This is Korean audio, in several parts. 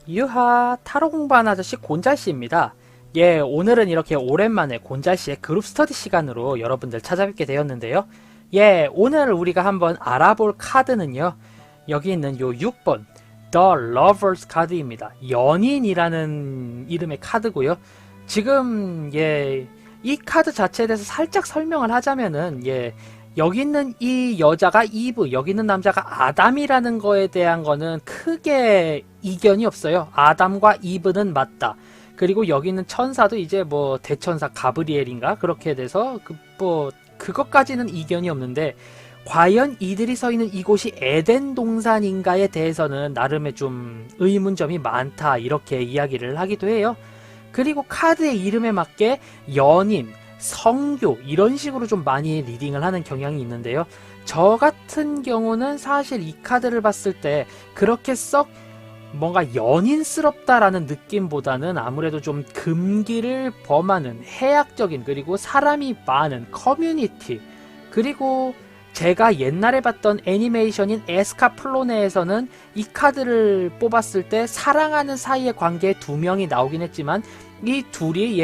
유하, 타로 공부하는 아저씨 곤잘씨입니다. 예, 오늘은 이렇게 오랜만에 곤잘씨의 그룹 스터디 시간으로 여러분들 찾아뵙게 되었는데요. 예, 오늘 우리가 한번 알아볼 카드는요. 여기 있는 요 6번 The Lovers 카드입니다. 연인이라는 이름의 카드고요. 지금 이 카드 자체에 대해서 살짝 설명을 하자면은 여기 있는 이 여자가 이브, 여기 있는 남자가 아담이라는 거에 대한 거는 크게 이견이 없어요. 아담과 이브는 맞다. 그리고 여기 있는 천사도 이제 뭐 대천사 가브리엘인가 그렇게 돼서 그것까지는 이견이 없는데, 과연 이들이 서 있는 이곳이 에덴 동산인가에 대해서는 나름의 좀 의문점이 많다, 이렇게 이야기를 하기도 해요. 그리고 카드의 이름에 맞게 연인, 성교 이런 식으로 좀 많이 리딩을 하는 경향이 있는데요. 저 같은 경우는 사실 이 카드를 봤을 때 그렇게 썩 뭔가 연인스럽다라는 느낌보다는 아무래도 좀 금기를 범하는 해학적인, 그리고 사람이 많은 커뮤니티, 그리고 제가 옛날에 봤던 애니메이션인 에스카플로네에서는 이 카드를 뽑았을 때 사랑하는 사이의 관계에 두 명이 나오긴 했지만 이 둘이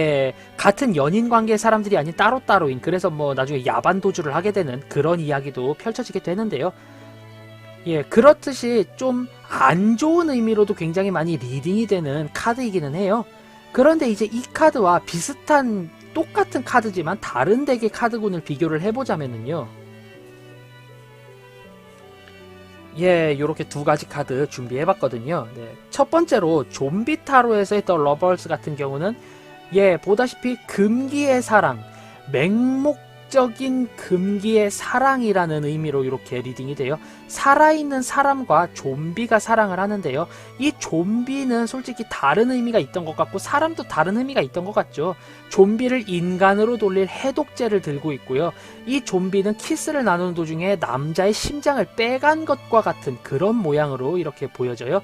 같은 연인 관계의 사람들이 아닌 따로따로인, 그래서 뭐 나중에 야반 도주를 하게 되는 그런 이야기도 펼쳐지게 되는데요. 그렇듯이 좀 안 좋은 의미로도 굉장히 많이 리딩이 되는 카드이기는 해요. 그런데 이제 이 카드와 비슷한 똑같은 카드지만 다른 덱의 카드군을 비교를 해보자면은요. 요렇게 두 가지 카드 준비해봤거든요. 첫 번째로 좀비 타로에서의 더 러버스 같은 경우는 보다시피 금기의 사랑, 맹목적인 금기의 사랑이라는 의미로 이렇게 리딩이 돼요. 살아있는 사람과 좀비가 사랑을 하는데요. 이 좀비는 솔직히 다른 의미가 있던 것 같고 사람도 다른 의미가 있던 것 같죠. 좀비를 인간으로 돌릴 해독제를 들고 있고요. 이 좀비는 키스를 나누는 도중에 남자의 심장을 빼간 것과 같은 그런 모양으로 이렇게 보여져요.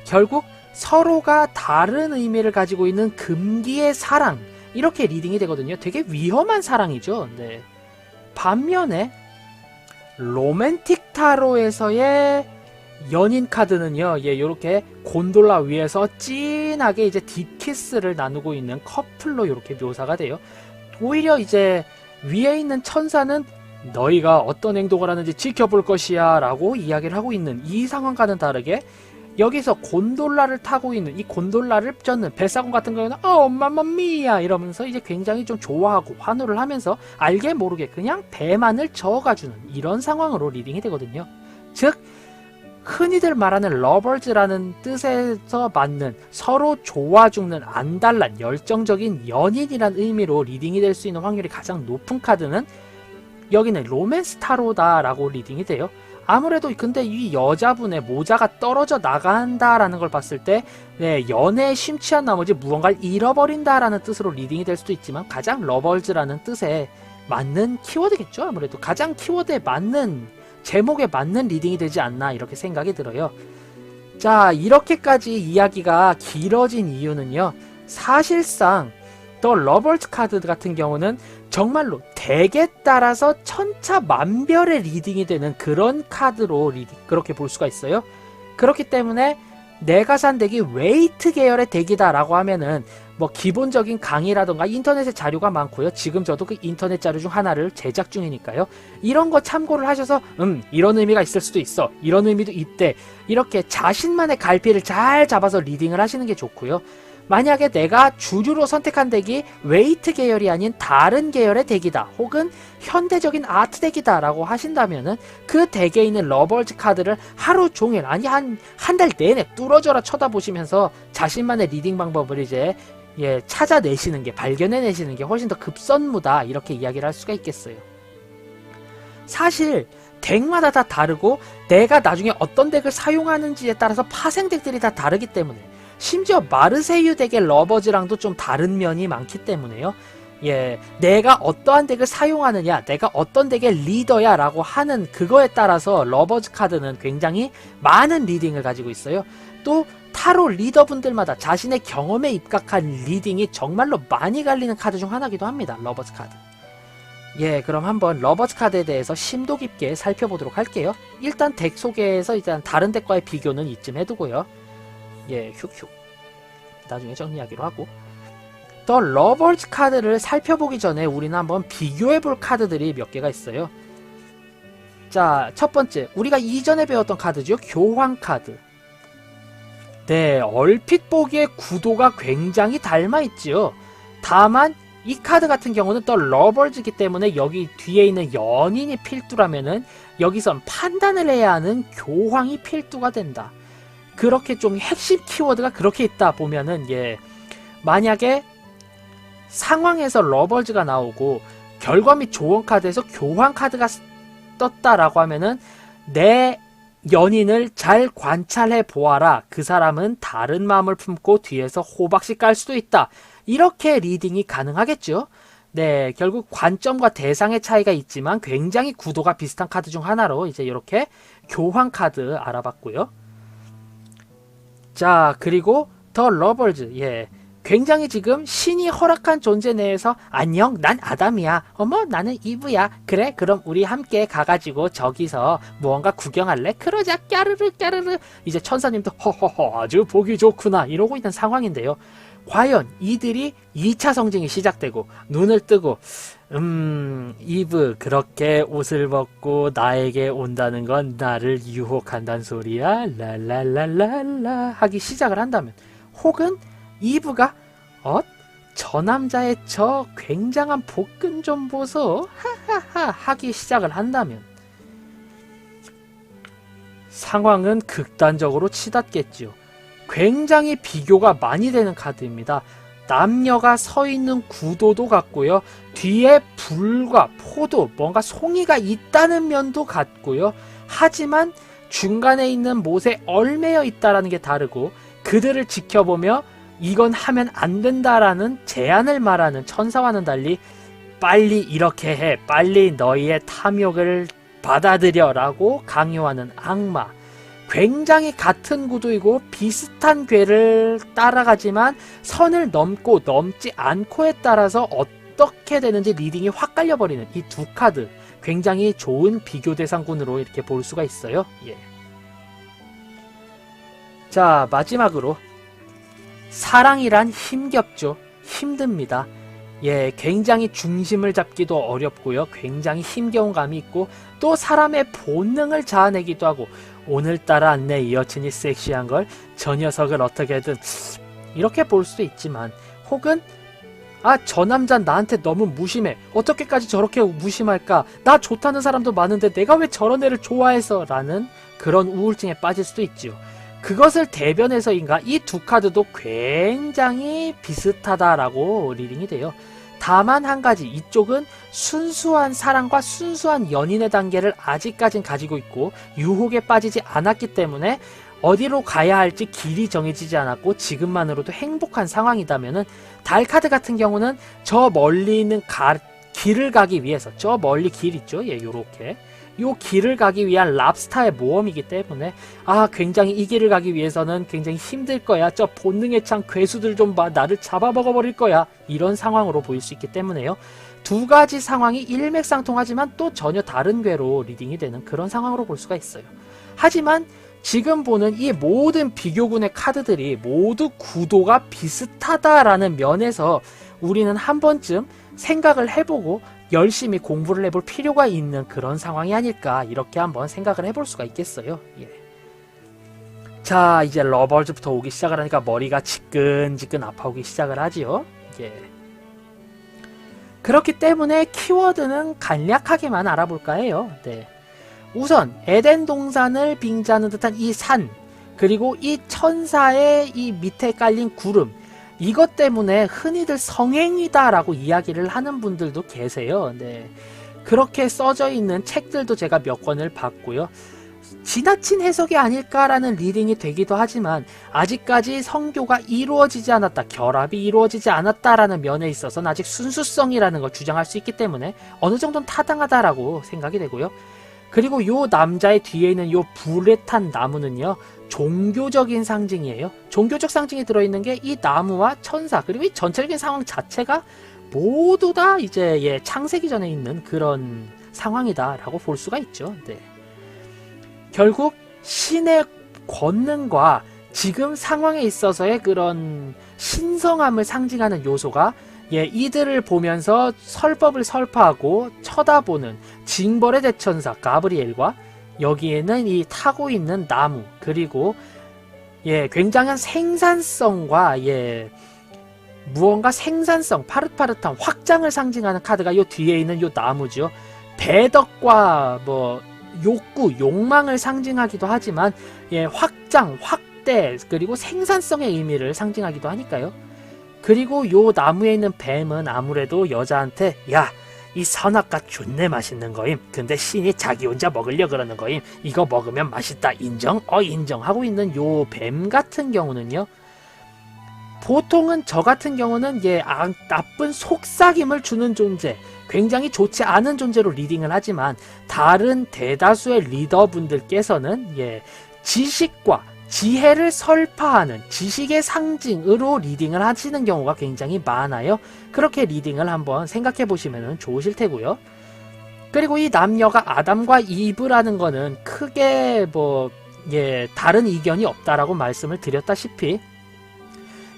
결국 서로가 다른 의미를 가지고 있는 금기의 사랑, 이렇게 리딩이 되거든요. 되게 위험한 사랑이죠. 반면에 로맨틱 타로에서의 연인 카드는요, 요렇게 곤돌라 위에서 진하게 이제 딥키스를 나누고 있는 커플로 이렇게 묘사가 돼요. 오히려 이제 위에 있는 천사는 너희가 어떤 행동을 하는지 지켜볼 것이야 라고 이야기를 하고 있는 이 상황과는 다르게, 여기서 곤돌라를 타고 있는 이 곤돌라를 젓는 벨사곤 같은 경우는 맘마미야 이러면서 이제 굉장히 좀 좋아하고 환호를 하면서 알게 모르게 그냥 배만을 저어가주는 이런 상황으로 리딩이 되거든요. 즉 흔히들 말하는 러버즈라는 뜻에서 맞는 서로 좋아 죽는 안달난 열정적인 연인이란 의미로 리딩이 될 수 있는 확률이 가장 높은 카드는 여기는 로맨스 타로다라고 리딩이 돼요. 아무래도 근데 이 여자분의 모자가 떨어져 나간다라는 걸 봤을 때 연애에 심취한 나머지 무언가를 잃어버린다라는 뜻으로 리딩이 될 수도 있지만 가장 러버즈라는 뜻에 맞는 키워드겠죠. 아무래도 가장 키워드에 맞는, 제목에 맞는 리딩이 되지 않나 이렇게 생각이 들어요. 자, 이렇게까지 이야기가 길어진 이유는요, 사실상 더 러버즈 카드 같은 경우는 정말로 덱에 따라서 천차만별의 리딩이 되는 그런 카드로 그렇게 볼 수가 있어요. 그렇기 때문에 내가 산 덱이 웨이트 계열의 덱이다 라고 하면은 뭐 기본적인 강의라던가 인터넷에 자료가 많고요. 지금 저도 그 인터넷 자료 중 하나를 제작 중이니까요. 이런 거 참고를 하셔서 이런 의미가 있을 수도 있어, 이런 의미도 있대, 이렇게 자신만의 갈피를 잘 잡아서 리딩을 하시는 게 좋고요. 만약에 내가 주류로 선택한 덱이 웨이트 계열이 아닌 다른 계열의 덱이다, 혹은 현대적인 아트 덱이다 라고 하신다면은 그 덱에 있는 러버즈 카드를 하루 종일, 아니 한 달 내내 뚫어져라 쳐다보시면서 자신만의 리딩 방법을 이제 찾아내시는 게, 발견해내시는 게 훨씬 더 급선무다, 이렇게 이야기를 할 수가 있겠어요. 사실 덱마다 다 다르고 내가 나중에 어떤 덱을 사용하는지에 따라서 파생 덱들이 다 다르기 때문에, 심지어 마르세유 덱의 러버즈랑도 좀 다른 면이 많기 때문에요. 내가 어떠한 덱을 사용하느냐, 내가 어떤 덱의 리더야 라고 하는 그거에 따라서 러버즈 카드는 굉장히 많은 리딩을 가지고 있어요. 또 타로 리더분들마다 자신의 경험에 입각한 리딩이 정말로 많이 갈리는 카드 중 하나이기도 합니다. 러버즈 카드. 그럼 한번 러버즈 카드에 대해서 심도 깊게 살펴보도록 할게요. 일단 덱 소개에서 일단 다른 덱과의 비교는 이쯤 해두고요. 휴휴. 나중에 정리하기로 하고, 더 러벌즈 카드를 살펴보기 전에 우리는 한번 비교해볼 카드들이 몇 개가 있어요. 자, 첫 번째, 우리가 이전에 배웠던 카드죠. 교황 카드. 네, 얼핏 보기에 구도가 굉장히 닮아있지요. 다만 이 카드 같은 경우는 더 러벌즈이기 때문에 여기 뒤에 있는 연인이 필두라면은 여기선 판단을 해야 하는 교황이 필두가 된다. 그렇게 좀 핵심 키워드가 그렇게 있다 보면은, 만약에 상황에서 러벌즈가 나오고 결과 및 조언 카드에서 교황 카드가 떴다라고 하면은 내 연인을 잘 관찰해 보아라. 그 사람은 다른 마음을 품고 뒤에서 호박씨 깔 수도 있다. 이렇게 리딩이 가능하겠죠. 네, 결국 관점과 대상의 차이가 있지만 굉장히 구도가 비슷한 카드 중 하나로 이제 이렇게 교황 카드 알아봤고요. 자, 그리고 더 러벌즈. 굉장히 지금 신이 허락한 존재 내에서 안녕, 난 아담이야. 어머, 나는 이브야. 그래, 그럼 우리 함께 가가지고 저기서 무언가 구경할래? 그러자, 까르르 까르르. 이제 천사님도 허허허 아주 보기 좋구나 이러고 있는 상황인데요. 과연 이들이 2차 성징이 시작되고 눈을 뜨고 이브 그렇게 옷을 벗고 나에게 온다는 건 나를 유혹한다는 소리야? 랄랄랄랄라 하기 시작을 한다면, 혹은 이브가 저 남자의 저 굉장한 복근 좀 보소 하하하 하기 시작을 한다면 상황은 극단적으로 치닫겠지요. 굉장히 비교가 많이 되는 카드입니다. 남녀가 서 있는 구도도 같고요. 뒤에 불과 포도, 뭔가 송이가 있다는 면도 같고요. 하지만 중간에 있는 못에 얼매여 있다라는 게 다르고, 그들을 지켜보며 이건 하면 안 된다라는 제안을 말하는 천사와는 달리 빨리 이렇게 해, 빨리 너희의 탐욕을 받아들여 라고 강요하는 악마. 굉장히 같은 구도이고 비슷한 궤를 따라가지만 선을 넘고 넘지 않고에 따라서 어떻게 되는지 리딩이 확 갈려버리는 이 두 카드, 굉장히 좋은 비교 대상군으로 이렇게 볼 수가 있어요. 자, 마지막으로 사랑이란 힘겹죠. 힘듭니다. 굉장히 중심을 잡기도 어렵고요. 굉장히 힘겨운 감이 있고, 또 사람의 본능을 자아내기도 하고, 오늘따라 내 여친이 섹시한 걸 저 녀석을 어떻게든 이렇게 볼 수도 있지만, 혹은 저 남자는 나한테 너무 무심해. 어떻게까지 저렇게 무심할까? 나 좋다는 사람도 많은데 내가 왜 저런 애를 좋아해서? 라는 그런 우울증에 빠질 수도 있지요. 그것을 대변해서인가 이 두 카드도 굉장히 비슷하다라고 리딩이 돼요. 다만 한 가지, 이쪽은 순수한 사랑과 순수한 연인의 단계를 아직까진 가지고 있고 유혹에 빠지지 않았기 때문에 어디로 가야 할지 길이 정해지지 않았고 지금만으로도 행복한 상황이다면은, 달 카드 같은 경우는 저 멀리 있는 길을 가기 위해서, 저 멀리 길 있죠? 요렇게 요 길을 가기 위한 랍스타의 모험이기 때문에 굉장히 이 길을 가기 위해서는 굉장히 힘들 거야. 저 본능에 찬 괴수들 좀 봐. 나를 잡아먹어버릴 거야. 이런 상황으로 보일 수 있기 때문에요. 두 가지 상황이 일맥상통하지만 또 전혀 다른 궤로 리딩이 되는 그런 상황으로 볼 수가 있어요. 하지만 지금 보는 이 모든 비교군의 카드들이 모두 구도가 비슷하다라는 면에서 우리는 한 번쯤 생각을 해보고 열심히 공부를 해볼 필요가 있는 그런 상황이 아닐까, 이렇게 한번 생각을 해볼 수가 있겠어요. 자, 이제 러벌즈부터 오기 시작을 하니까 머리가 지끈지끈 아파오기 시작을 하지요. 그렇기 때문에 키워드는 간략하게만 알아볼까 해요. 우선 에덴 동산을 빙자하는 듯한 이 산, 그리고 이 천사의 이 밑에 깔린 구름, 이것 때문에 흔히들 성행위다 라고 이야기를 하는 분들도 계세요. 그렇게 써져 있는 책들도 제가 몇 권을 봤고요. 지나친 해석이 아닐까라는 리딩이 되기도 하지만 아직까지 성교가 이루어지지 않았다, 결합이 이루어지지 않았다라는 면에 있어서는 아직 순수성이라는 걸 주장할 수 있기 때문에 어느 정도는 타당하다라고 생각이 되고요. 그리고 요 남자의 뒤에 있는 요 불에 탄 나무는요, 종교적인 상징이에요. 종교적 상징이 들어있는 게 이 나무와 천사, 그리고 이 전체적인 상황 자체가 모두 다 이제 창세기 전에 있는 그런 상황이다 라고 볼 수가 있죠. 결국 신의 권능과 지금 상황에 있어서의 그런 신성함을 상징하는 요소가 이들을 보면서 설법을 설파하고 쳐다보는 징벌의 대천사 가브리엘과 여기에는 이 타고 있는 나무, 그리고 굉장한 생산성과 무언가 생산성, 파릇파릇한 확장을 상징하는 카드가 요 뒤에 있는 요 나무죠. 배덕과 욕구, 욕망을 상징하기도 하지만 확장, 확대, 그리고 생산성의 의미를 상징하기도 하니까요. 그리고 요 나무에 있는 뱀은 아무래도 여자한테 야, 이 선악과 존내 맛있는 거임. 근데 신이 자기 혼자 먹으려 그러는 거임. 이거 먹으면 맛있다. 인정? 인정하고 있는 요 뱀 같은 경우는요. 보통은 저 같은 경우는 나쁜 속삭임을 주는 존재, 굉장히 좋지 않은 존재로 리딩을 하지만 다른 대다수의 리더분들께서는 지식과 지혜를 설파하는 지식의 상징으로 리딩을 하시는 경우가 굉장히 많아요. 그렇게 리딩을 한번 생각해 보시면 좋으실 테고요. 그리고 이 남녀가 아담과 이브라는 거는 크게 다른 이견이 없다라고 말씀을 드렸다시피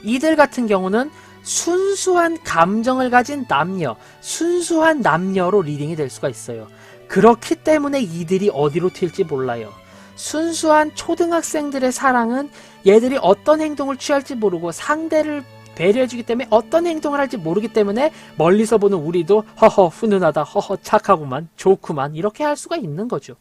이들 같은 경우는 순수한 감정을 가진 남녀, 순수한 남녀로 리딩이 될 수가 있어요. 그렇기 때문에 이들이 어디로 튈지 몰라요. 순수한 초등학생들의 사랑은 얘들이 어떤 행동을 취할지 모르고 상대를 배려해주기 때문에 어떤 행동을 할지 모르기 때문에 멀리서 보는 우리도 허허 훈훈하다, 허허 착하구만, 좋구만 이렇게 할 수가 있는 거죠.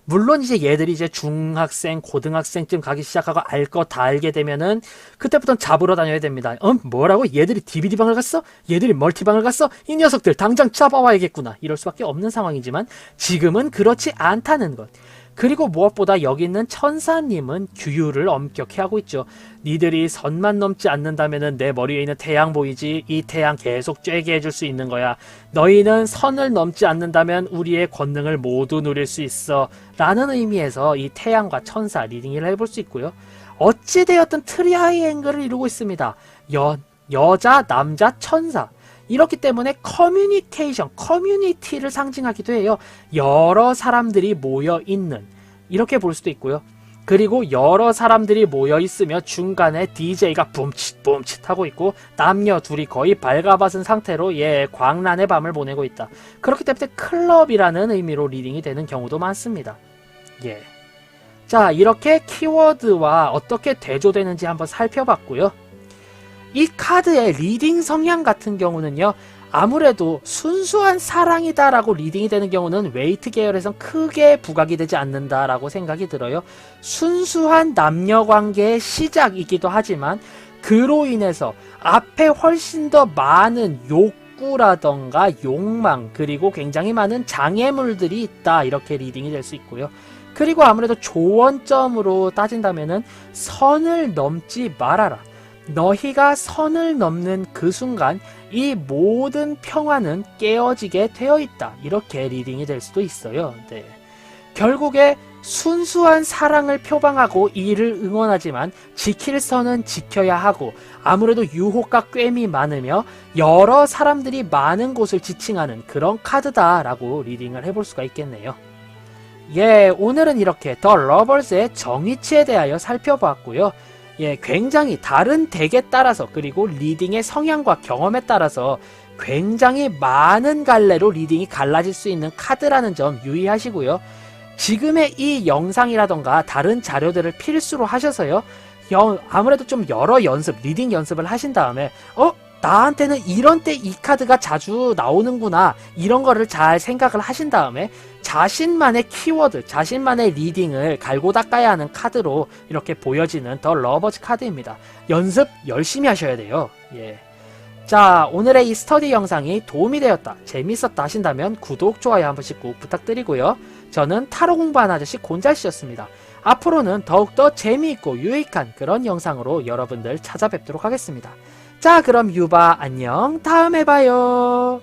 물론 이제 얘들이 이제 중학생, 고등학생쯤 가기 시작하고 알 거 다 알게 되면은 그때부터는 잡으러 다녀야 됩니다. 뭐라고? 얘들이 DVD방을 갔어? 얘들이 멀티방을 갔어? 이 녀석들 당장 잡아와야겠구나. 이럴 수밖에 없는 상황이지만 지금은 그렇지 않다는 것. 그리고 무엇보다 여기 있는 천사님은 규율을 엄격히 하고 있죠. 니들이 선만 넘지 않는다면은 내 머리 위에 있는 태양 보이지? 이 태양 계속 쬐게 해줄 수 있는 거야. 너희는 선을 넘지 않는다면 우리의 권능을 모두 누릴 수 있어. 라는 의미에서 이 태양과 천사 리딩을 해볼 수 있고요. 어찌되었든 트라이앵글을 이루고 있습니다. 여자, 남자, 천사. 이렇기 때문에 커뮤니케이션, 커뮤니티를 상징하기도 해요. 여러 사람들이 모여있는, 이렇게 볼 수도 있고요. 그리고 여러 사람들이 모여있으며 중간에 DJ가 붐칫붐칫 하고 있고 남녀 둘이 거의 발가벗은 상태로 광란의 밤을 보내고 있다. 그렇기 때문에 클럽이라는 의미로 리딩이 되는 경우도 많습니다. 자, 이렇게 키워드와 어떻게 대조되는지 한번 살펴봤고요. 이 카드의 리딩 성향 같은 경우는요, 아무래도 순수한 사랑이다 라고 리딩이 되는 경우는 웨이트 계열에선 크게 부각이 되지 않는다 라고 생각이 들어요. 순수한 남녀관계의 시작이기도 하지만 그로 인해서 앞에 훨씬 더 많은 욕구라던가 욕망, 그리고 굉장히 많은 장애물들이 있다, 이렇게 리딩이 될 수 있고요. 그리고 아무래도 조언점으로 따진다면은 선을 넘지 말아라. 너희가 선을 넘는 그 순간 이 모든 평화는 깨어지게 되어 있다. 이렇게 리딩이 될 수도 있어요. 결국에 순수한 사랑을 표방하고 이를 응원하지만 지킬 선은 지켜야 하고 아무래도 유혹과 꿰미 많으며 여러 사람들이 많은 곳을 지칭하는 그런 카드다라고 리딩을 해볼 수가 있겠네요. 오늘은 이렇게 더 러버스의 정의치에 대하여 살펴보았고요. 굉장히 다른 덱에 따라서 그리고 리딩의 성향과 경험에 따라서 굉장히 많은 갈래로 리딩이 갈라질 수 있는 카드라는 점 유의하시고요. 지금의 이 영상이라던가 다른 자료들을 필수로 하셔서요. 아무래도 좀 여러 연습, 리딩 연습을 하신 다음에 나한테는 이런 때 이 카드가 자주 나오는구나, 이런 거를 잘 생각을 하신 다음에 자신만의 키워드, 자신만의 리딩을 갈고 닦아야 하는 카드로 이렇게 보여지는 더 러버즈 카드입니다. 연습 열심히 하셔야 돼요. 자, 오늘의 이 스터디 영상이 도움이 되었다, 재밌었다 하신다면 구독, 좋아요 한 번씩 꼭 부탁드리고요. 저는 타로 공부하는 아저씨 곤잘씨였습니다. 앞으로는 더욱더 재미있고 유익한 그런 영상으로 여러분들 찾아뵙도록 하겠습니다. 자, 그럼 유바 안녕, 다음에 봐요.